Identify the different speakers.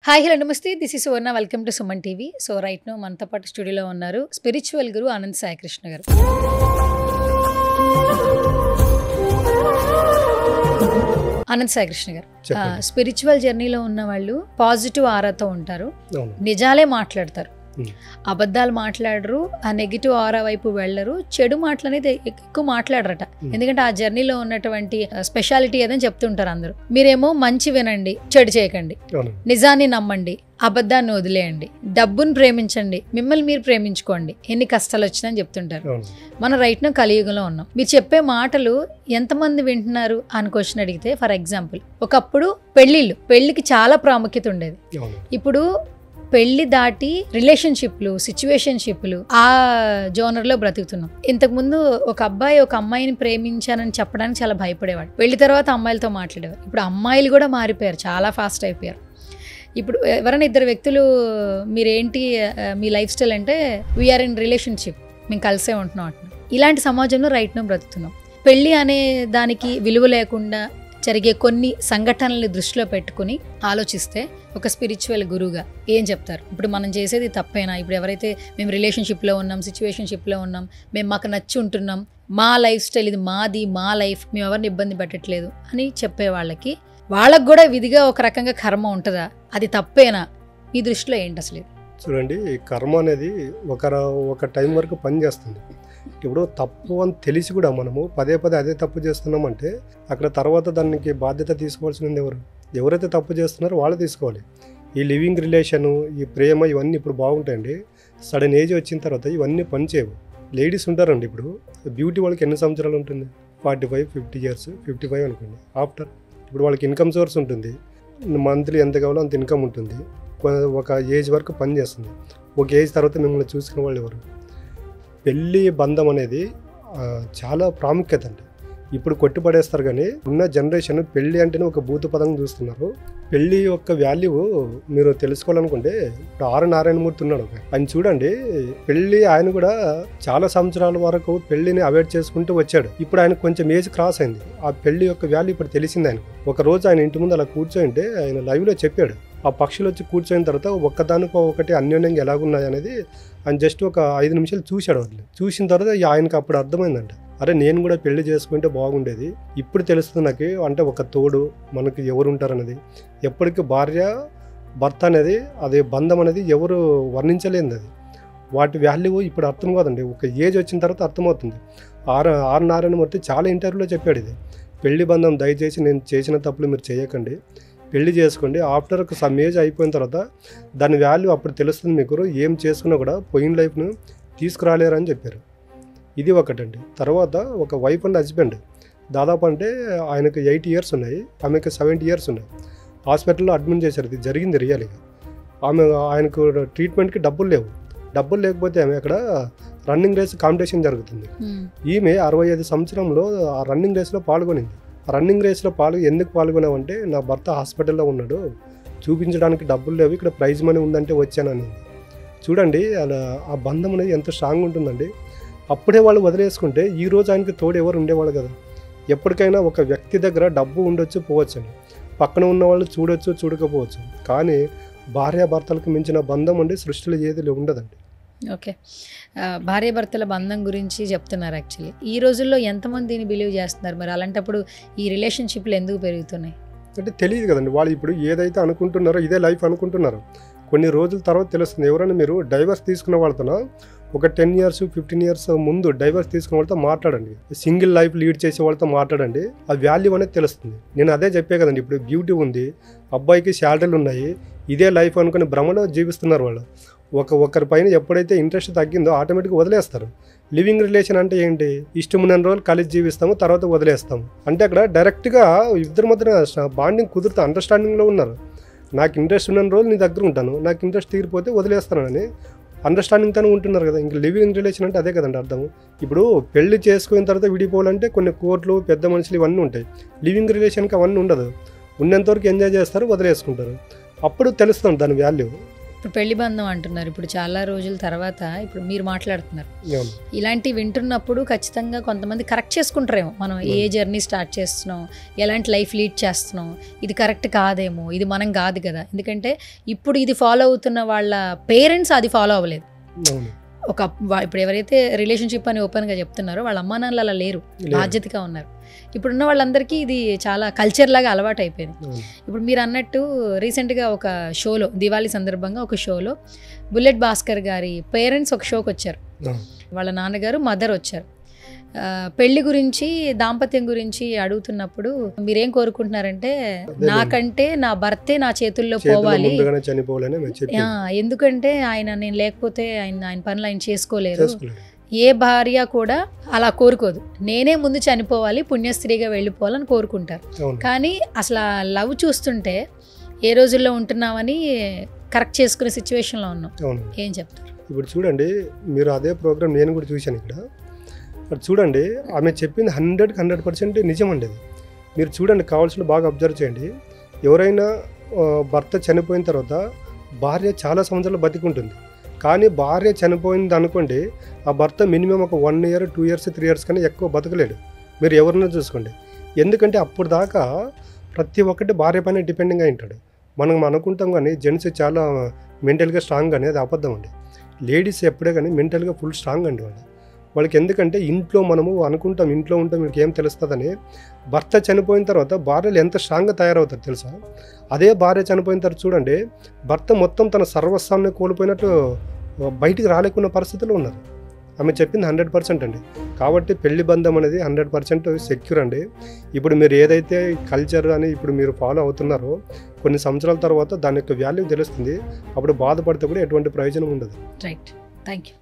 Speaker 1: Hi hello నమస్తే this is Suvarna welcome to Suman TV. So right now మనతో పాటు స్టూడియోలో ఉన్నారు స్పిరిచువల్ గురు ఆనంద్ సాయి కృష్ణ గారు. ఆనంద్ సాయి కృష్ణ గారు, స్పిరిచువల్ జర్నీలో ఉన్న వాళ్ళు పాజిటివ్ ఆరాతో ఉంటారు, నిజాలే మాట్లాడతారు, అబద్ధాలు మాట్లాడరు, ఆ నెగిటివ్ ఆరా వైపు వెళ్ళరు, చెడు మాటలు అనేది ఎక్కువ మాట్లాడరట. ఎందుకంటే ఆ జర్నీలో ఉన్నటువంటి స్పెషాలిటీ ఏదని చెప్తుంటారు అందరూ. మీరేమో మంచి వినండి, చెడు చేయకండి, నిజాన్ని నమ్మండి, అబద్ధాన్ని వదిలేయండి, డబ్బును ప్రేమించండి, మిమ్మల్ని మీరు ప్రేమించుకోండి, ఎన్ని కష్టాలు వచ్చినా అని చెప్తుంటారు. మనం రైట్ నో కలియుగంలో ఉన్నాం. మీరు చెప్పే మాటలు ఎంతమంది వింటున్నారు అని క్వశ్చన్ అడిగితే, ఫర్ ఎగ్జాంపుల్ ఒకప్పుడు పెళ్లికి చాలా ప్రాముఖ్యత ఉండేది. ఇప్పుడు పెళ్లి దాటి రిలేషన్షిప్లు, సిచ్యువేషన్షిప్లు, ఆ జోనర్లో బ్రతుకుతున్నాం. ఇంతకుముందు ఒక అబ్బాయి ఒక అమ్మాయిని ప్రేమించానని చెప్పడానికి చాలా భయపడేవాడు. పెళ్లి తర్వాత అమ్మాయిలతో మాట్లాడేవారు. ఇప్పుడు అమ్మాయిలు కూడా మారిపోయారు, చాలా ఫాస్ట్ అయిపోయారు. ఇప్పుడు ఎవరైనా ఇద్దరు వ్యక్తులు మీరేంటి మీ లైఫ్ స్టైల్ అంటే వీఆర్ ఇన్ రిలేషన్షిప్, మేము కలిసే ఉంటున్నాం అంటున్నాం. ఇలాంటి సమాజంలో రైట్ నో బ్రతుకుతున్నాం. పెళ్లి అనే దానికి విలువ లేకుండా జరిగే కొన్ని సంఘటనల్ని దృష్టిలో పెట్టుకుని ఆలోచిస్తే ఒక స్పిరిచువల్ గురువుగా ఏం చెప్తారు? ఇప్పుడు మనం చేసేది తప్పేనా? ఇప్పుడు ఎవరైతే మేము రిలేషన్షిప్లో ఉన్నాం, సిచ్యువేషన్షిప్లో ఉన్నాం, మేము మాకు నచ్చి ఉంటున్నాం, మా లైఫ్ స్టైల్ ఇది, మాది, మా లైఫ్, మేము ఎవరిని ఇబ్బంది పెట్టట్లేదు అని చెప్పే వాళ్ళకి కూడా విధిగా ఒక రకంగా కర్మ ఉంటుందా? అది తప్పేనా? ఈ దృష్టిలో ఏంటి అసలు?
Speaker 2: చూడండి, కర్మ అనేది ఒక టైం వరకు పని చేస్తుంది. ఇప్పుడు తప్పు అని తెలిసి కూడా మనము పదే అదే తప్పు చేస్తున్నామంటే అక్కడ తర్వాత దానికి బాధ్యత తీసుకోవాల్సింది ఎవరైతే తప్పు చేస్తున్నారో వాళ్ళు తీసుకోవాలి. ఈ లివింగ్ రిలేషను, ఈ ప్రేమ, ఇవన్నీ ఇప్పుడు బాగుంటాయండి. సడన్ ఏజ్ వచ్చిన తర్వాత ఇవన్నీ పనిచేయవు. లేడీస్ ఉంటారండి, ఇప్పుడు బ్యూటీ వాళ్ళకి ఎన్ని సంవత్సరాలు ఉంటుంది? 45, 50 ఇయర్స్, 55 అనుకోండి. ఆఫ్టర్ ఇప్పుడు వాళ్ళకి ఇన్కమ్ సోర్స్ ఉంటుంది, మంత్లీ ఎంత కావాలో అంత ఇన్కమ్ ఉంటుంది, ఒక ఏజ్ వరకు పని చేస్తుంది. ఒక ఏజ్ తర్వాత మిమ్మల్ని చూసుకునే వాళ్ళు ఎవరు? పెళ్ళి బంధం అనేది చాలా ప్రాముఖ్యత అండి. ఇప్పుడు కొట్టిపడేస్తారు, కానీ ఉన్న జనరేషన్ పెళ్ళి అంటేనే ఒక భూత పదంగా చూస్తున్నారు. పెళ్ళి యొక్క వాల్యూ మీరు తెలుసుకోవాలనుకుంటే ఇప్పుడు ఆర్ నారాయణమూర్తి ఉన్నాడు, ఆయన చూడండి, పెళ్ళి ఆయన కూడా చాలా సంవత్సరాల వరకు పెళ్లిని అవాయిడ్ చేసుకుంటూ వచ్చాడు. ఇప్పుడు ఆయన కొంచెం ఏజ్ క్రాస్ అయింది, ఆ పెళ్లి యొక్క వాల్యూ ఇప్పుడు తెలిసింది ఆయన. ఒక రోజు ఆయన ఇంటి ముందు అలా కూర్చోంటే ఆయన లైవ్లో చెప్పాడు, ఆ పక్షులు వచ్చి కూర్చోయిన తర్వాత ఒక్కదానికో ఒకటి అన్యోన్యంగా ఎలాగున్నాయి అనేది ఆయన జస్ట్ ఒక 5 నిమిషాలు చూశాడు. వాళ్ళు చూసిన తర్వాత ఆయనకు అప్పుడు అర్థమైందంట, అరే నేను కూడా పెళ్లి చేసుకుంటే బాగుండేది, ఇప్పుడు తెలుస్తుంది నాకు, అంటే ఒక తోడు మనకి ఎవరు ఉంటారనేది. ఎప్పటికీ భార్య భర్త అనేది, అదే బంధం అనేది ఎవరు వర్ణించలేనిది. అది వాటి వాల్యూ ఇప్పుడు అర్థం కాదండి, ఒక ఏజ్ వచ్చిన తర్వాత అర్థమవుతుంది. ఆర్ నారాయణమూర్తి చాలా ఇంటర్వ్యూలో చెప్పాడు, ఇది పెళ్లి బంధం దయచేసి నేను చేసిన తప్పులు మీరు చేయకండి, పెళ్లి చేసుకోండి, ఆఫ్టర్ ఒక సమ్ ఏజ్ అయిపోయిన తర్వాత దాని వాల్యూ అప్పుడు తెలుస్తుంది మీకు, ఏం చేసుకున్నా కూడా పోయిన లైఫ్ను తీసుకురాలేరని చెప్పారు. ఇది ఒకటండి. తర్వాత ఒక వైఫ్ అండ్ హస్బెండ్ దాదాపు అంటే ఆయనకు 80 ఇయర్స్ ఉన్నాయి, ఆమెకు 70 ఇయర్స్ ఉన్నాయి. హాస్పిటల్లో అడ్మిట్ చేశారు, ఇది జరిగింది రియల్గా. ఆయనకు ట్రీట్మెంట్కి డబ్బులు లేకపోతే ఆమె అక్కడ రన్నింగ్ రేస్ కాంపిటీషన్ జరుగుతుంది. ఈమె 65 సంవత్సరంలో ఆ రన్నింగ్ రేస్లో పాల్గొనింది. రన్నింగ్ రేస్లో ఎందుకు పాల్గొన్నామంటే నా భర్త హాస్పిటల్లో ఉన్నాడు, చూపించడానికి డబ్బులు లేవు, ఇక్కడ ప్రైజ్ మనీ ఉందంటే వచ్చానని. చూడండి అలా ఆ బంధం అనేది ఎంత స్ట్రాంగ్ ఉంటుందండి. అప్పుడే వాళ్ళు వదిలేసుకుంటే ఈరోజు ఆయనకి తోడు ఎవరు ఉండేవాళ్ళు కదా. ఎప్పటికైనా ఒక వ్యక్తి దగ్గర డబ్బు ఉండొచ్చు, పోవచ్చు, పక్కన ఉన్న వాళ్ళు చూడొచ్చు, చూడకపోవచ్చు, కానీ భార్యాభర్తలకు మించిన బంధం అండి సృష్టిలో ఏది ఉండదండి.
Speaker 1: ఓకే, భార్యాభర్తల బంధం గురించి చెప్తున్నారు. యాక్చువల్లీ ఈ రోజుల్లో ఎంతమంది దీన్ని బిలీవ్ చేస్తున్నారు? మరి అలాంటప్పుడు ఈ రిలేషన్షిప్లు ఎందుకు పెరుగుతున్నాయి
Speaker 2: అంటే తెలియదు కదండి. వాళ్ళు ఇప్పుడు ఏదైతే అనుకుంటున్నారో ఇదే లైఫ్ అనుకుంటున్నారు. కొన్ని రోజుల తర్వాత తెలుస్తుంది. ఎవరైనా మీరు డైవర్స్ తీసుకున్న వాళ్ళతో ఒక 10 ఇయర్స్ 15 ఇయర్స్ ముందు డైవర్స్ తీసుకున్న వాళ్ళతో మాట్లాడండి, సింగిల్ లైఫ్ లీడ్ చేసే వాళ్ళతో మాట్లాడండి, ఆ వాల్యూ అనేది తెలుస్తుంది. నేను అదే చెప్పే కదండి, ఇప్పుడు బ్యూటీ ఉంది, అబ్బాయికి శాలరీలు ఉన్నాయి, ఇదే లైఫ్ అనుకుని భ్రమలో జీవిస్తున్నారు వాళ్ళు. ఒకరి పైన ఎప్పుడైతే ఇంట్రెస్ట్ తగ్గిందో ఆటోమేటిక్గా వదిలేస్తారు. లివింగ్ రిలేషన్ అంటే ఏంటి? ఇష్టం ఉన్న రోజులు కలిసి జీవిస్తాము, తర్వాత వదిలేస్తాము. అంటే అక్కడ డైరెక్ట్గా ఇద్దరి మధ్య బాండింగ్ కుదురుతూ అండర్స్టాండింగ్లో ఉన్నారు. నాకు ఇంట్రెస్ట్ ఉన్న రోజులు నీ దగ్గర ఉంటాను, నాకు ఇంట్రెస్ట్ తీరిపోతే వదిలేస్తానని అండర్స్టాండింగ్తోనే ఉంటున్నారు కదా. ఇంకా లివింగ్ రిలేషన్ అంటే అదే కదండి అర్థం. ఇప్పుడు పెళ్లి చేసుకున్న తర్వాత విడిపోవాలంటే కొన్ని కోర్టులు, పెద్ద మనుషులు ఇవన్నీ ఉంటాయి. లివింగ్ రిలేషన్కి అవన్నీ ఉండదు. ఉన్నంతవరకు ఎంజాయ్ చేస్తారు, వదిలేసుకుంటారు. అప్పుడు తెలుస్తుంది దాని వాల్యూ.
Speaker 1: ఇప్పుడు పెళ్లి బంధం అంటున్నారు, ఇప్పుడు చాలా రోజుల తర్వాత ఇప్పుడు మీరు మాట్లాడుతున్నారు,
Speaker 2: అవును.
Speaker 1: ఇలాంటి వింటున్నప్పుడు ఖచ్చితంగా కొంతమంది కరెక్ట్ చేసుకుంటారేమో, మనం ఏ జర్నీ స్టార్ట్ చేస్తున్నాం, ఎలాంటి లైఫ్ లీడ్ చేస్తున్నాం, ఇది కరెక్ట్ కాదేమో, ఇది మనం కాదు కదా. ఎందుకంటే ఇప్పుడు ఇది ఫాలో అవుతున్న వాళ్ళ పేరెంట్స్ అది ఫాలో అవ్వలేదు.
Speaker 2: అవును.
Speaker 1: ఇప్పుడు ఎవరైతే రిలేషన్షిప్ అని ఓపెన్గా చెప్తున్నారో వాళ్ళ అమ్మా నాన్నలు అలా లేరు, బాధ్యతగా ఉన్నారు. ఇప్పుడున్న వాళ్ళందరికీ ఇది చాలా కల్చర్ లాగా అలవాటు అయిపోయింది. ఇప్పుడు మీరు అన్నట్టు రీసెంట్గా ఒక షోలో, దివాళీ సందర్భంగా ఒక షోలో బుల్లెట్ భాస్కర్ గారి పేరెంట్స్ ఒక షోకి వచ్చారు. వాళ్ళ నాన్నగారు మదర్ వచ్చారు. పెళ్లి గురించి, దాంపత్యం గురించి అడుగుతున్నప్పుడు మీరేం కోరుకుంటున్నారంటే, నాకంటే నా భర్తే నా చేతుల్లో పోవాలి, ఎందుకంటే ఆయన నేను లేకపోతే ఆయన పనులు ఆయన చేసుకోలేరు. ఏ భార్య కూడా అలా కోరుకోదు, నేనే ముందు చనిపోవాలి, పుణ్యస్త్రీగా వెళ్ళిపోవాలని కోరుకుంటారు. కానీ అసలు లవ్ చూస్తుంటే ఏ రోజుల్లో ఉంటున్నామని కరెక్ట్ చేసుకునే సిచ్యువేషన్లో ఉన్నాం. ఏం చెప్తారు?
Speaker 2: ఇప్పుడు చూడండి, మీరు అదే ప్రోగ్రామ్ నేను కూడా చూశాను ఇక్కడ. అది చూడండి, ఆమె చెప్పింది 100% నిజం అండి. అది మీరు చూడండి, కావాల్సిన బాగా అబ్జర్వ్ చేయండి. ఎవరైనా భర్త చనిపోయిన తర్వాత భార్య చాలా సంవత్సరాలు బతికుంటుంది. కానీ భార్య చనిపోయింది అనుకోండి, ఆ భర్త మినిమం ఒక 1 year 2 years 3 years కన్నా ఎక్కువ బతకలేడు. మీరు ఎవరినో చూసుకోండి. ఎందుకంటే అప్పుడు దాకా ప్రతి ఒక్కటి భార్య పైన డిపెండింగ్ అయి ఉంటాడు. మనం అనుకుంటాం కానీ జెంట్స్ చాలా మెంటల్గా స్ట్రాంగ్ అని, అది అబద్ధం అండి. లేడీస్ ఎప్పుడే కానీ మెంటల్గా ఫుల్ స్ట్రాంగ్ అండి వాళ్ళకి. ఎందుకంటే ఇంట్లో మనము అనుకుంటాం, ఇంట్లో ఉంటాం, మీకు ఏం తెలుస్తుందని. భర్త చనిపోయిన తర్వాత భార్యలు ఎంత స్ట్రాంగ్గా తయారవుతారు తెలుసా? అదే భార్య చనిపోయిన తర్వాత చూడండి, భర్త మొత్తం తన సర్వస్వాన్ని కోల్పోయినట్టు బయటికి రాలేకున్న పరిస్థితుల్లో ఉన్నారు. ఆమె చెప్పింది 100% అండి. కాబట్టి పెళ్లి బంధం అనేది 100% సెక్యూర్ అండి. ఇప్పుడు మీరు ఏదైతే కల్చర్ అని ఇప్పుడు మీరు ఫాలో అవుతున్నారో, కొన్ని సంవత్సరాల తర్వాత దాని యొక్క వాల్యూ తెలుస్తుంది. అప్పుడు బాధపడితే కూడా ఎటువంటి ప్రయోజనం ఉండదు.
Speaker 1: Right, thank you.